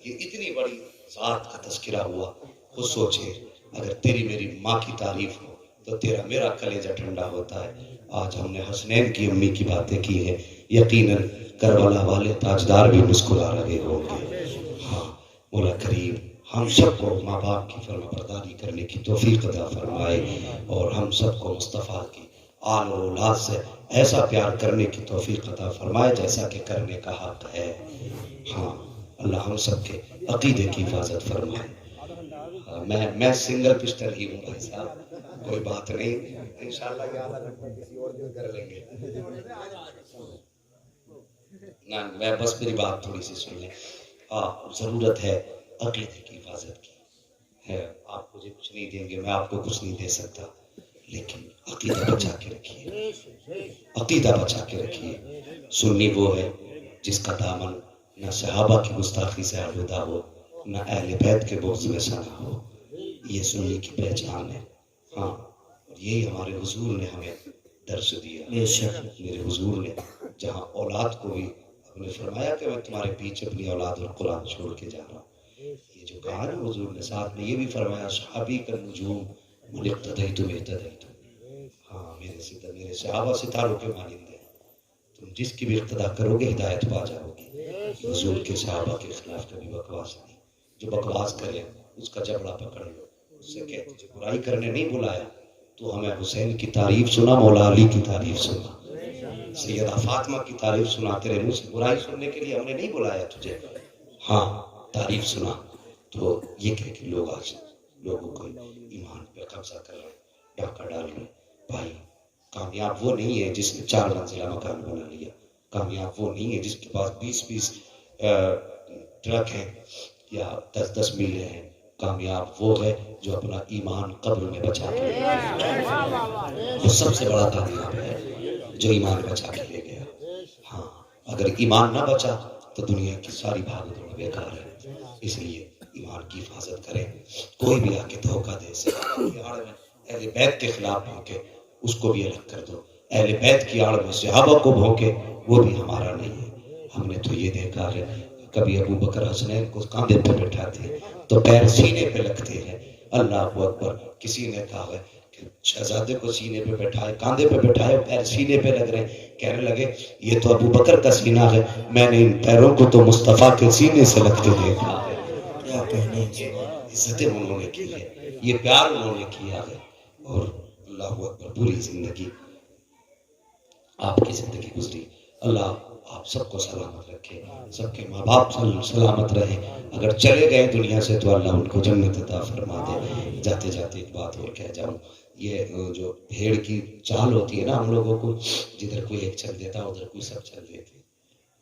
S1: یہ اتنی بڑی ذات کا تذکرہ ہوا. خود سوچے اگر تیری میری ماں کی تعریف ہو تو تیرا میرا کلیجہ ٹھنڈا ہوتا ہے. آج ہم نے حسنین کی امی کی باتیں کی ہیں, یقیناً کربلا والے تاجدار بھی مسکرا رہے ہوں گے. ہاں مولا کریم ہم سب کو ماں باپ کی فرما برداری کرنے کی توفیق عطا فرمائے، اور ہم سب کو مصطفیٰ کی آل و اولاد سے ایسا پیار کرنے کی توفیق عطا فرمائے جیسا کہ کرنے کا حق ہے۔ ہاں اللہ ہم سب کے عقیدے کی حفاظت فرمائے۔ میں سنگل پسٹل ہی ہوں بھائی صاحب، کوئی بات نہیں، انشاءاللہ یہ آدھا گھنٹہ کسی اور دن کر لیں گے۔ نہ میں بس میری بات تھوڑی سی سن لیں۔ ضرورت ہے عقیدے کی حفاظت کی ہے۔ آپ مجھے کچھ نہیں دیں گے، میں آپ کو کچھ نہیں دے سکتا، لیکن عقیدہ بچا کے رکھیے، عقیدہ بچا کے رکھیے۔ سنی وہ ہے جس کا دامن نہ صحابہ کی گستاخی سے آلودہ ہو، نہ اہل بیت کے بغض میں سنا ہو، یہ سنی کی پہچان ہے۔ ہاں، اور یہی ہمارے حضور نے ہمیں درس دیا۔ میرے حضور نے جہاں اولاد کو بھی نے فرمایا کہ میں تمہارے پیچھے اپنی اولاد اور قرآن چھوڑ کے جا رہا ہوں، یہ جو کہا نا حضور نے، ساتھ میں یہ بھی فرمایا صحابی کا نجوم من اقتدیتم اہتدیتم۔ ہاں میرے صحابہ ستاروں کے مانند ہیں، تم جس کی بھی اقتدا کرو گے ہدایت پا جاؤ گے۔ حضور کے صحابہ کے خلاف کبھی بکواس نہیں، جو بکواس کرے اس کا جبڑا پکڑ لو، اس سے کہ تجھے برائی کرنے نہیں بلایا، تو ہمیں حسین کی تعریف سنا، مولا علی کی تعریف سنا، سیدہ فاطمہ کی تعریف سنا، تیرے منہ سے برائی سننے کے لیے ہم نے نہیں بلایا تجھے، ہاں تعریف سنا۔ تو یہ کہہ کہ لوگ آج لوگوں کو ایمان پہ قبضہ کر رہے ہیں، ڈاکہ ڈال رہے ہیں۔ بھائی کامیاب وہ نہیں ہے جس نے 4 منزلہ مکان بنا لیا، کامیاب وہ نہیں ہے جس کے پاس 20 ٹرک ہیں یا 10 میلیں ہیں، کامیاب وہ ہے جو اپنا ایمان قبر میں بچا کے لے گیا، وہ سب سے بڑا کامیاب ہے جو ایمان بچا کے لے گیا۔ ہاں اگر ایمان نہ بچا تو دنیا کی ساری بھاگ دوڑ بیکار ہے، اس لیے ایمان کی حفاظت کریں۔ کوئی بھی آ کے دھوکہ دے، صحابہ کی آڑ میں اہل بیت کے خلاف بھونکے، اس کو بھی الگ کر دو، اہل بیت کی آڑ میں صحابہ کو بھونکے، وہ بھی ہمارا نہیں ہے۔ ہم نے تو یہ دیکھا ہے کبھی ابو بکر حسنین کو کاندھے پہ بٹھاتے ہیں تو پیر سینے پہ لگتے ہیں، اللہ اکبر۔ کسی نے کہا ہے کہ شہزادے کو سینے پہ بٹھائے، کاندھے پہ بٹھائے، پیر سینے پہ لگ رہے ہیں، کہنے لگے یہ تو ابو بکر کا سینہ ہے، میں نے ان پیروں کو تو مصطفیٰ کے سینے سے لگتے دیکھا ہے۔ کیا کہنے، عزتیں انہوں نے کی ہے، یہ پیار انہوں نے کیا ہے، اور اللہ اکبر پوری زندگی آپ کی زندگی گزری۔ اللہ آپ سب کو سلامت رکھے، سب کے ماں باپ سلامت رہے، اگر چلے گئے دنیا سے تو اللہ ان کو جنت عطا فرما دے۔ جاتے جاتے ایک بات اور کہہ جاؤں، یہ جو بھیڑ کی چال ہوتی ہے نا ہم لوگوں کو، جدھر کوئی ایک چل دیتا ادھر کوئی سب چل دیتے۔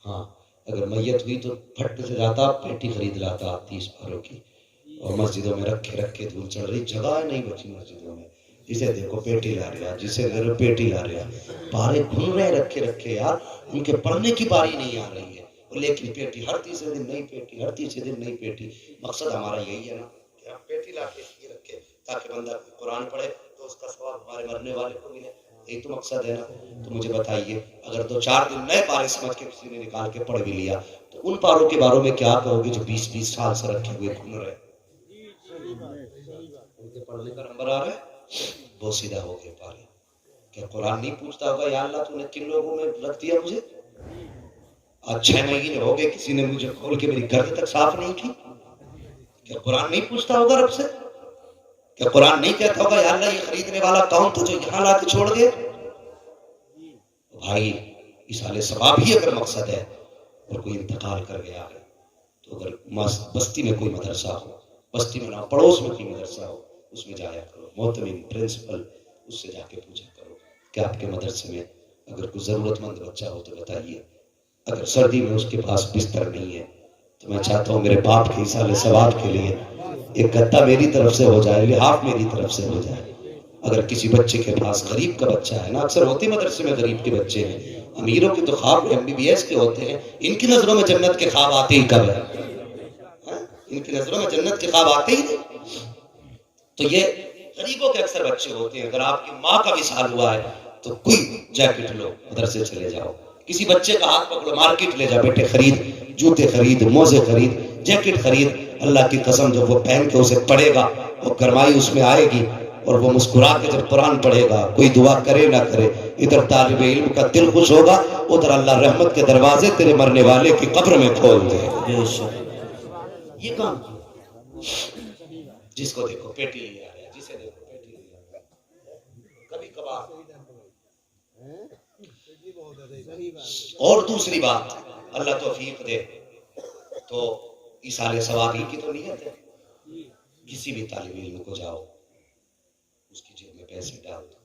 S1: ہاں اگر میت ہوئی تو پھٹ سے جاتا پیٹی خرید لاتا 30 باروں کی، اور مسجدوں میں رکھے دھول چڑھ رہی، جگہ نہیں بچی مسجدوں میں، جسے دیکھو پیٹی لا رہا، جسے دیکھو پیٹی لا رہا، پارے گھوم رہے رکھے یار، ان کے پڑھنے کی باری نہیں آ رہی ہے، لیکن پیٹی ہر تیسرے دن نئی پیٹی، ہر تیسرے دن نئی پیٹی۔ مقصد ہمارا یہی ہے نا کہ ہم پیٹی لا کے یہ رکھے تاکہ بندہ قرآن پڑھے تو اس کا ثواب ہمارے مرنے والے کو ملے، یہی تو مقصد ہے نا۔ تو مجھے بتائیے اگر 2-4 دن نئے پارے سمجھ کے کسی نے نکال کے پڑھ بھی لیا تو ان پاروں کے باروں میں کیا کہو گے جو 20 سال سے رکھے ہوئے گھوم رہے، ان کے پڑھنے کا نمبر آ رہا ہے، وہ سیدھا ہو گئے پارے۔ کیا قرآن نہیں پوچھتا ہوگا یا اللہ تو نے کن لوگوں میں رکھ دیا مجھے؟ آج 6 مہینے ہو گئے کسی نے مجھے کھول کے میری گرد تک صاف نہیں کی۔ کیا قرآن نہیں پوچھتا ہوگا رب سے؟ کیا قرآن نہیں کہتا ہوگا یا اللہ یہ خریدنے والا کون تھا جو یہاں لا کے چھوڑ گئے؟ بھائی ایصال ثواب ہی اگر مقصد ہے اور کوئی انتقال کر گیا ہے تو اگر بستی میں کوئی مدرسہ ہو، بستی میں نہ پڑوس میں کوئی مدرسہ ہو، اس میں جایا کرو، محتمم پرنسپل اس سے جا کے پوچھا کرو کہ آپ کے مدرسے میں اگر کوئی ضرورت مند بچہ ہو تو بتائیے۔ اگر سردی میں اس کے پاس بستر نہیں ہے تو میں چاہتا ہوں میرے باپ کے ایصال ثواب کے لیے ایک گدا میری طرف سے ہو جائے، لحاف میری طرف سے ہو جائے۔ اگر کسی بچے کے پاس غریب کا بچہ ہے نا، اکثر ہوتے مدرسے میں غریب کے بچے ہیں، امیروں کے تو خواب MBBS کے ہوتے ہیں، ان کی نظروں میں جنت کے خواب آتے ہی کب ہے؟ ان کی نظروں میں جنت کے خواب آتے ہی نہیں۔ تو یہ غریبوں کے اکثر بچے ہوتے ہیں۔ اگر آپ کی ماں کا وصال ہوا ہے تو کوئی جیکٹ لو، مدرسے چلے جاؤ، کسی بچے کا ہاتھ پکڑو، مارکیٹ لے جاؤ، بیٹے خرید، جوتے خرید، موزے خرید، جیکٹ خرید۔ اللہ کی قسم جب وہ پہن کے اسے پڑھے گا وہ گرمائی اس میں آئے گی، اور وہ مسکرا کے جب قرآن پڑھے گا، کوئی دعا کرے نہ کرے، ادھر طالب علم کا دل خوش ہوگا، ادھر اللہ رحمت کے دروازے تیرے مرنے والے کی قبر میں کھول دے۔ یہ کام کیا؟ جس کو دیکھو پیٹی لے آ رہا ہے، جسے دیکھو پیٹی لے آ رہا ہے، کبھی کبھار۔ اور دوسری بات، اللہ توفیق دے تو ایصال ثوابی کی تو نیت ہے، کسی بھی طالب علم کو جاؤ، اس کی جیب میں پیسے ڈال دو،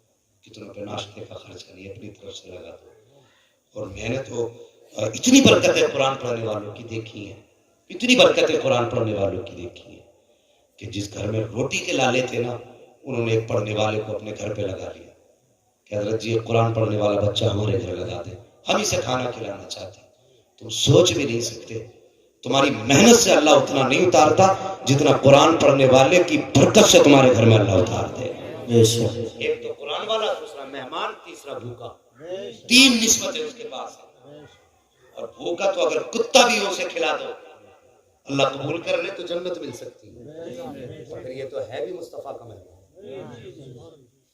S1: کتنوں پہ ناشتے کا خرچ کرنی اپنی طرف سے لگا دو۔ اور میں نے تو اتنی برکتیں قرآن پڑھنے والوں کی دیکھی ہیں، اتنی برکتیں قرآن پڑھنے والوں کی دیکھی ہیں کہ جس گھر میں روٹی کے لالے تھے نا، انہوں نے ایک پڑھنے والے کو اپنے گھر پہ لگا لیا کہ حضرت جی ایک قرآن پڑھنے والا بچہ ہمارے گھر لگا دیں، ہم اسے کھانا کھلانا چاہتے ہیں۔ تم سوچ بھی نہیں سکتے، تمہاری محنت سے اللہ اتنا نہیں اتارتا جتنا قرآن پڑھنے والے کی برکت سے تمہارے گھر میں اللہ اتار دے۔ ایک تو قرآن والا، دوسرا مہمان، تیسرا بھوکا، تین نسبتیں اس کے پاس ہیں۔ اور بھوکا تو اگر کتا بھی اسے کھلا دو، اللہ قبول کر لے تو جنت مل سکتی ہے، مگر یہ تو ہے بھی مصطفیٰ کا مہمان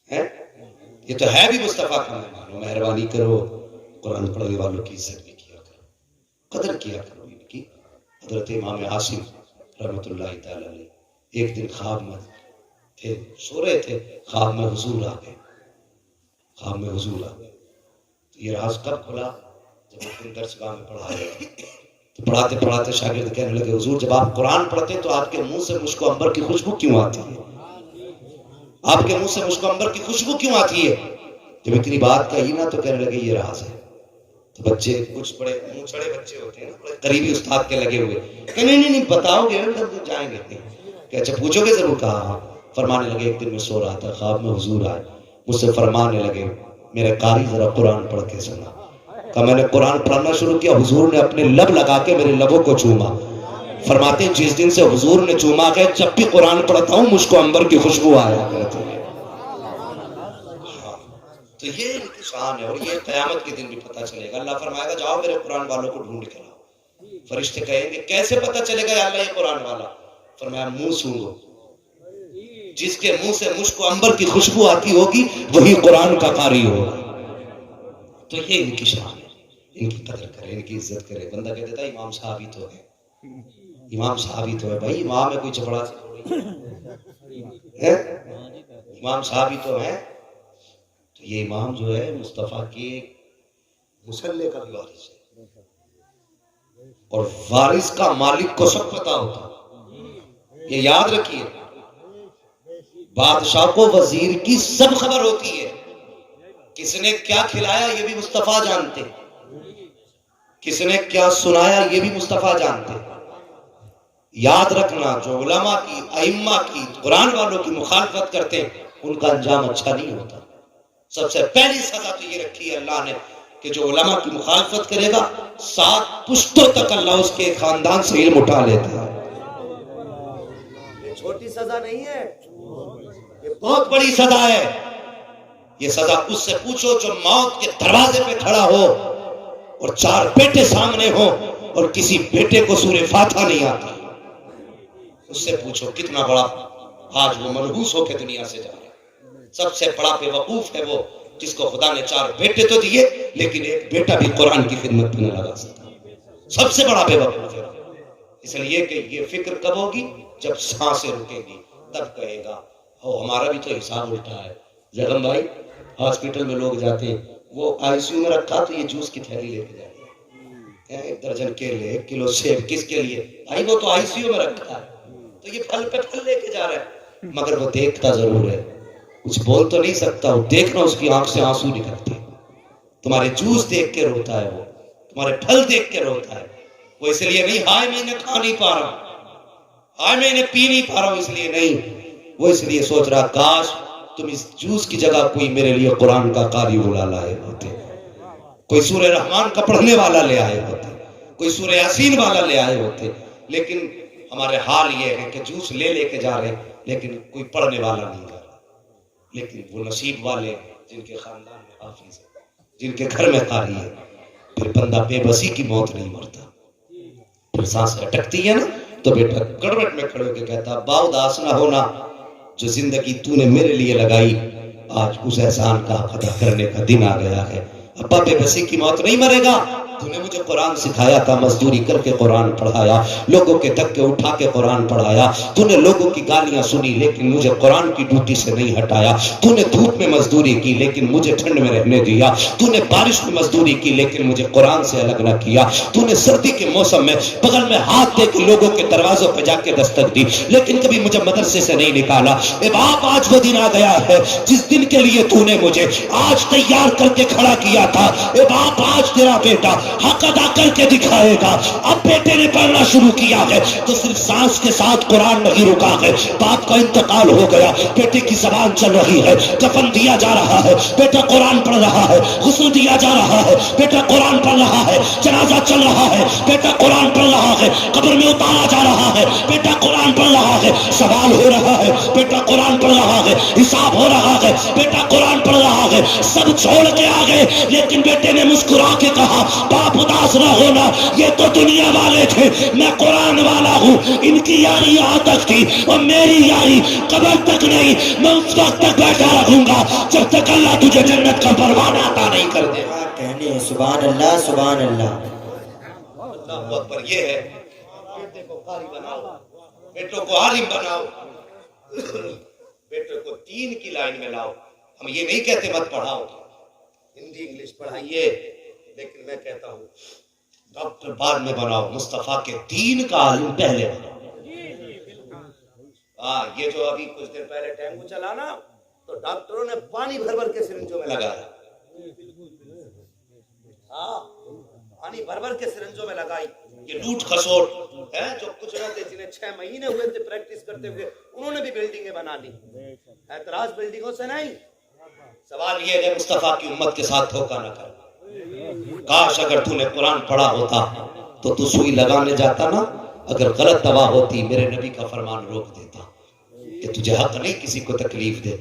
S1: ہے، یہ تو ہے بھی مصطفیٰ کا مہمان۔ مہربانی کرو، قرآن پڑھنے والوں کی عزت بھی کیا کرو، قدر کیا کرو ان کی۔ حضرت امام عاصم رحمۃ اللہ تعالی علیہ ایک دن خواب میں تھے، سو رہے تھے، خواب میں حضور آ گئے، خواب میں حضور آ گئے۔ تو یہ راز کب کھلا؟ جب ایک دن درسگاہ میں پڑھا رہے تھے، تو پڑھاتے پڑھاتے شاگرد کہنے لگے حضور جب آپ قرآن پڑھتے تو آپ کے منہ سے مشک و عنبر کی خوشبو کیوں آتی ہے؟ آپ کے منہ سے مشک و عنبر کی خوشبو کیوں آتی ہے؟ جب اتنی بات کہی نا تو کہنے لگے یہ راز ہے۔ تو بچے کچھ بڑے منہ چڑے بچے ہوتے ہیں نا، بڑے قریبی استاد کے لگے ہوئے کہ نہیں بتاؤ گے جائیں گے، کہ اچھا پوچھو گے ضرور؟ کہا ہاں۔ فرمانے لگے ایک دن میں سو رہا تھا، خواب میں حضور آئے، مجھ سے فرمانے لگے میرے قاری ذرا قرآن پڑھ کے سنا۔ کہ میں نے قرآن پڑھنا شروع کیا، حضور نے اپنے لب لگا کے میرے لبوں کو چوما۔ فرماتے ہیں جس دن سے حضور نے چوما ہے جب بھی قرآن پڑھتا ہوں مجھ کو عنبر کی خوشبو آیا کرتی ہے۔ تو یہ ان کی شان ہے، اور یہ قیامت کے دن بھی پتہ چلے گا۔ اللہ فرمائے گا جاؤ میرے قرآن والوں کو ڈھونڈ کے لاؤ۔ فرشتے کہیں گے کیسے پتہ چلے گا یا اللہ یہ قرآن والا؟ فرمایا منہ سونگو، جس کے منہ سے مشک و عنبر کی خوشبو آتی ہوگی وہی قرآن کا قاری ہوگا۔ تو یہ ان کی شان ہے، ان کی قدر کرے، ان کی عزت کرے۔ بندہ کہہ دیتا ہے امام صاحب ہی تو ہے، امام صاحب ہی تو ہے۔ بھائی امام ہے کوئی چپڑا سے تھوڑی ہے، امام صاحب ہی تو ہے۔ تو یہ امام جو ہے مصطفیٰ کے مصلے کا بھی وارث ہے، اور وارث کا مالک کو سب پتا ہوتا، یہ یاد رکھیے۔ بادشاہ کو وزیر کی سب خبر ہوتی ہے، کس نے کیا کھلایا یہ بھی مصطفیٰ جانتے، کس نے کیا سنایا یہ بھی مصطفیٰ جانتے۔ یاد رکھنا جو علماء کی، ائمہ کی، قرآن والوں کی مخالفت کرتے ہیں ان کا انجام اچھا نہیں ہوتا۔ سب سے پہلی سزا تو یہ رکھی ہے اللہ نے کہ جو علماء کی مخالفت کرے گا 7 پشتوں تک اللہ اس کے خاندان سے علم اٹھا لیتا ہے۔ یہ چھوٹی سزا نہیں ہے، یہ بہت بڑی سزا ہے۔ یہ سزا اس سے پوچھو جو موت کے دروازے پہ کھڑا ہو اور 4 بیٹے سامنے ہو اور کسی بیٹے کو سورہ فاتحہ نہیں آتی، اس سے پوچھو کتنا بڑا آج وہ منحوس ہو کے دنیا سے جا رہا ہے۔ سب سے بڑا بے وقوف ہے وہ جس کو خدا نے 4 بیٹے تو دیے لیکن ایک بیٹا بھی قرآن کی خدمت میں نہ لگا سکتا، سب سے بڑا بے وقوف ہے۔ اس لیے کہ یہ فکر کب ہوگی؟ جب سانسیں رکے گی، تب کہے گا ہمارا بھی تو حساب الٹا ہے۔ زغم بھائی ہاسپٹل میں لوگ جاتے ہیں، وہ آئی سی یو میں رکھا تو یہ جوس کی تھیلی لے کے جائے، 1 درجن کیلے، 1 کلو سیب، کس کے لیے؟ بھائی وہ تو آئی سی یو میں رکھا ہے، تو یہ پھل پہ پھل لے کے جا رہا ہے، مگر وہ دیکھتا ضرور ہے، کچھ بول تو نہیں سکتا، وہ دیکھنا اس کی آنکھ سے آنسو نکلتے، تمہارے جوس دیکھ کے روتا ہے، وہ تمہارے پھل دیکھ کے روتا ہے۔ وہ اس لیے نہیں ہائے میں انہیں کھا نہیں پا رہا، ہائے میں انہیں پی نہیں پا رہا ہوں، اس لیے نہیں، وہ اس لیے سوچ رہا کاش تم اس جوس کی جگہ کوئی میرے لیے قرآن کا قاری بلا لائے ہوتے، کوئی سورہ رحمان کا پڑھنے والا لے آئے ہوتے، کوئی سورہ یاسین والا لے آئے ہوتے۔ لیکن ہمارے حال یہ ہے کہ جوس لے کے جا رہے ہیں لیکن کوئی پڑھنے والا نہیں جا رہا۔ لیکن وہ نصیب والے جن کے خاندان میں حافظ ہے، جن کے گھر میں قاری ہے، پھر بندہ بے بسی کی موت نہیں مرتا، پھر سانس اٹکتی ہے نا تو بیٹا کڑوٹ میں کھڑے ہو کے کہتا با اداس نہ ہونا، جو زندگی تو نے میرے لیے لگائی آج اس احسان کا ادا کرنے کا دن آ گیا ہے۔ ابا بے بسی کی موت نہیں مرے گا. تو نے مجھے قرآن سکھایا تھا, مزدوری کر کے قرآن پڑھایا, لوگوں کے دھکے اٹھا کے قرآن پڑھایا. تو نے لوگوں کی گالیاں سنی لیکن مجھے قرآن کی ڈیوٹی سے نہیں ہٹایا. تو نے دھوپ میں مزدوری کی لیکن مجھے ٹھنڈ میں رہنے دیا. تو نے بارش میں مزدوری کی لیکن مجھے قرآن سے الگ نہ کیا. تو نے سردی کے موسم میں بغل میں ہاتھ دے کے لوگوں کے دروازوں پہ جا کے دستک دی لیکن کبھی مجھے مدرسے سے نہیں نکالا. اے باپ, آج وہ دن آ گیا ہے جس دن کے لیے تو نے مجھے آج تیار کر کے کھڑا کیا تھا. اے باپ, آج تیرا بیٹا حق ادا کر کے دکھائے گا. اب بیٹے نے پڑھنا شروع کیا ہے تو صرف سانس کے ساتھ قرآن نہیں رکا ہے. باپ کا انتقال ہو گیا, بیٹے کی زبان چل رہی ہے, کفن دیا جا رہا ہے, بیٹا قرآن پڑھ رہا ہے, غسل دیا جا رہا ہے, بیٹا قرآن پڑھ رہا ہے, جنازہ چل رہا ہے, بیٹا قرآن پڑھ رہا ہے, قبر میں اتارا جا رہا ہے, بیٹا قرآن پڑھ رہا ہے, سوال ہو رہا ہے, بیٹا قرآن پڑھ رہا ہے, حساب ہو رہا ہے, بیٹا قرآن پڑھ رہا ہے. سب چھوڑ کے آ گئے لیکن بیٹے نے مسکرا کے کہا, باپ اداس نہ ہونا, یہ تو دنیا والے تھے, میں قرآن والا ہوں. ان کی یاری یہاں تک تھی اور میری یاری قبر تک نہیں. میں اس وقت تک بیٹھا رہوں گا جب تک اللہ تجھے جنت کا پروانہ عطا نہیں کر دے.
S2: کہنے سبحان اللہ, سبحان اللہ.
S1: اللہ اکبر. یہ ہے بیٹے کو قاری بناؤ, بیٹوں کو عالم بناؤ, بیٹے کو دین کی لائن میں لاؤ. ہم یہ نہیں کہتے مت پڑھاؤ, ہندی انگلش پڑھائیے, لیکن میں کہتا ہوں ڈاکٹر بعد میں بناؤ, مصطفیٰ کے دین کا عالم پہلے بناؤ. یہ جو ابھی کچھ دن پہلے ٹیمپو چلا نا تو ڈاکٹروں نے پانی بھر بھر کے سرنجوں میں لگایا. پانی بھر بھر کے سرنجوں میں لگائی. یہ لوٹ خسوٹ ہے جو کچھ نہ تھے جنہیں 6 مہینے ہوئے تھے پریکٹس کرتے ہوئے, انہوں نے بھی بلڈنگیں بنا لی. اعتراض بلڈنگوں سے نہیں, سوال یہ ہے مصطفیٰ کی امت کے ساتھ دھوکہ نہ کر. کاش اگر تو نے قرآن پڑھا ہوتا تو تو سوئی لگانے جاتا نا. اگر غلط دوا ہوتی میرے نبی کا فرمان روک دیتا کہ تجھے حق نہیں کسی کو تکلیف دے.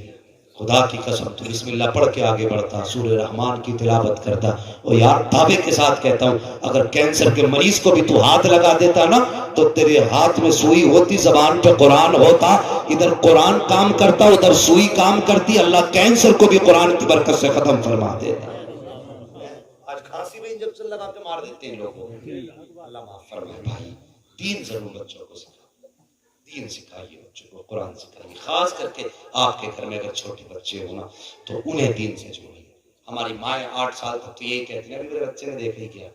S1: خدا کی قسم تو بسم اللہ پڑھ کے آگے بڑھتا, سورہ رحمان کی تلاوت کرتا. اور یار دعوے کے ساتھ کہتا ہوں, اگر کینسر کے مریض کو بھی تو ہاتھ لگا دیتا نا تو تیرے ہاتھ میں سوئی ہوتی, زبان پہ قرآن ہوتا, ادھر قرآن کام کرتا ادھر سوئی کام کرتی. اللہ کینسر کو بھی قرآن کی برکت سے ختم فرما دے. آج کھانسی میں انجیکشن لگا کے مار دیتے ہیں لوگوں. اللہ معاف فرمائے بھائی. دین ضرور بچوں کو سکھائیے, دین سکھائیے بچوں کو, قرآن سکھائیے. خاص کر کے آپ کے گھر میں اگر چھوٹے بچے ہوں نا تو انہیں دین سے جوڑیے. ہماری مائیں 8 سال تک تو یہی کہتی ہیں ابھی میرے بچے نے دیکھا ہی کیا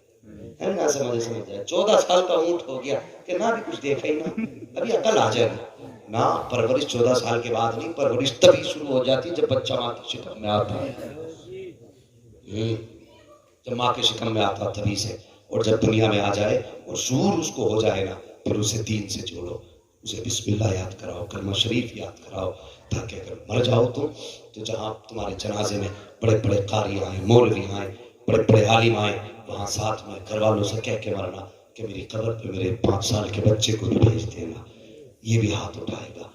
S1: ہے نا, سمجھ جائے. 14 سال کا اونٹ ہو گیا کہ نہ بھی کچھ دیکھا ہی نا, ابھی عقل آ جائے نا. پرورش 14 سال کے بعد نہیں, پرورش تبھی شروع ہو جاتی جب بچہ ماں کی شکم میں آتا ہے. جب ماں کے شکم میں آتا تبھی سے, اور جب دنیا میں آ جائے اور شعور اس کو ہو جائے نا پھر اسے دین سے جوڑو. اسے بسم اللہ یاد کراؤ, کلمہ شریف یاد کراؤ, تاکہ اگر مر جاؤ تو جہاں تمہارے جنازے میں بڑے بڑے قاری آئیں, مولوی آئیں, بڑے بڑے عالم آئیں, وہاں ساتھ میں گھر والوں سے کہہ کے مرنا کہ میری قبر پہ میرے 5 سال کے بچے کو بھی بھیج دینا. یہ بھی ہاتھ اٹھائے گا.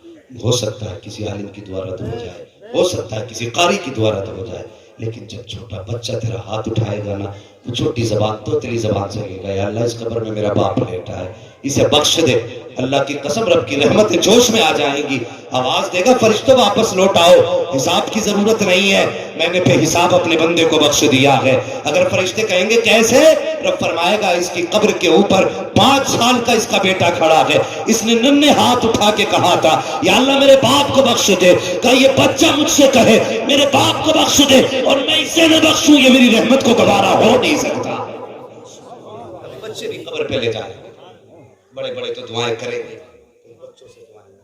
S1: ہو سکتا ہے کسی عالم کی دعا رد ہو جائے, ہو سکتا ہے کسی قاری کی دعا رد ہو جائے, لیکن جب چھوٹا بچہ تیرا ہاتھ اٹھائے گا نا تو چھوٹی زبان تو تیری زبان سے لے گا, یا اللہ اس قبر میں میرا باپ لیٹا ہے, اسے بخش دے. اللہ کی قسم رب کی رحمتیں جوش میں آ جائیں گی. آواز دے گا فرشتوں واپس لوٹاؤ, حساب کی ضرورت نہیں ہے, میں نے پہ حساب اپنے بندے کو بخش دیا ہے. اگر فرشتے کہیں گے کیسے, رب فرمائے گا اس کی قبر کے اوپر 5 سال کا اس کا بیٹا کھڑا ہے, اس نے ننھے ہاتھ اٹھا کے کہا تھا یا اللہ میرے باپ کو بخش دے. کہ یہ بچہ مجھ سے کہے میرے باپ کو بخش دے اور میں اسے نہ بخشوں, یہ میری رحمت کو گوارا ہو نہیں سکتا. بچے بھی قبر پہ لے جائیں, بڑے بڑے تو دعائیں کریں گے, بچوں سے دعائیں کریں.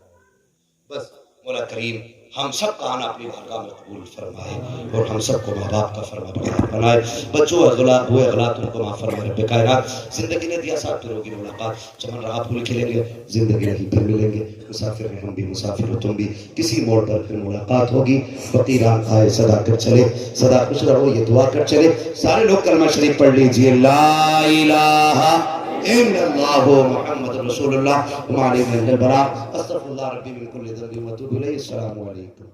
S1: بس مولا کریم ہم سب کا آنا اپنی بارگاہ میں قبول فرمائے اور ہم سب کو ماں باپ کا فرما بردار بنائے. بچوں اغلاط ہوئے اغلاط ان کو معاف فرمائے. رب کائنات زندگی نے دیا, ساتھ پھر ہوگی ملاقات, چمن رہا پھول کھلیں گے, زندگی نہیں پھر ملیں گے. مسافر ہیں ہم بھی, مسافر ہو تم بھی, کسی موڑ پر پھر ملاقات ہوگی. فقیران آئے صدا کر چلے, صدا خوش رہو یہ دعا کر چلے. سارے لوگ کلمہ شریف پڑھ لیجئے, لا الہ الا اللہ محمد رسول اللہ, ہمارے من البراء, استغفر اللہ ربی من کل ذنب و اتوب الیہ. السلام علیکم.